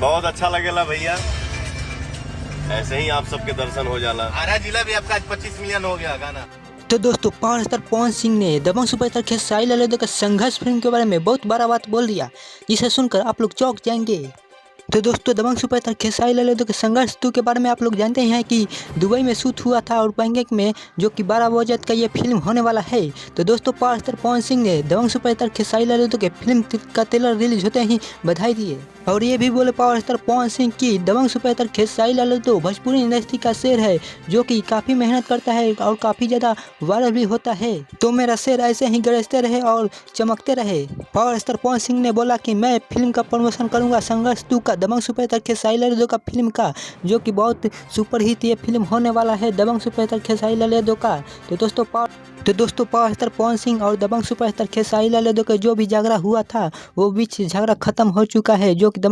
बहुत अच्छा लगेला भैया, ऐसे ही आप सबके दर्शन हो जाला। आरा जिला भी आपका आज 25 मिलियन हो गया गाना। तो दोस्तों पावर स्टार पवन सिंह ने दबंग सुपरस्टार खेसारी लाल यादव के संघर्ष फिल्म के बारे में बहुत बड़ा बात बोल दिया, जिसे सुनकर आप लोग चौंक जाएंगे। तो दोस्तों दबंग सुपरस्टार खेसारी लाल यादव के संघर्ष 2 के बारे में आप लोग जानते हैं कि दुबई में शूट हुआ था और बैंकॉक में, जो कि 12 बजट का ये फिल्म होने वाला है। तो दोस्तों पावर स्टार पवन सिंह ने दबंग सुपरस्टार खेसारी लाल यादव के फिल्म का ट्रेलर रिलीज होते ही बधाई दिए और ये भी बोले पावर स्टार पवन सिंह की दबंग सुपरस्टार खेसारी लाल यादव भोजपुरी इंडस्ट्री का शेर है, जो कि काफ़ी मेहनत करता है और काफ़ी ज़्यादा वायरल भी होता है। तो मेरा शेर ऐसे ही गरजते रहे और चमकते रहे। पावर स्टार पवन सिंह ने बोला कि मैं फिल्म का प्रमोशन करूंगा संघर्ष 2 का, दबंग सुपरस्टार खेसारी लाल यादव का फिल्म का, जो कि बहुत सुपरहिट ये फिल्म होने वाला है दबंग सुपरस्टार खेसारी लाल यादव का। तो दोस्तों पावर स्टार पवन सिंह और दबंग सुपरस्टार खेसारी लाल यादव का जो भी झगड़ा हुआ था वो बीच झगड़ा खत्म हो चुका है, जो कि दबंग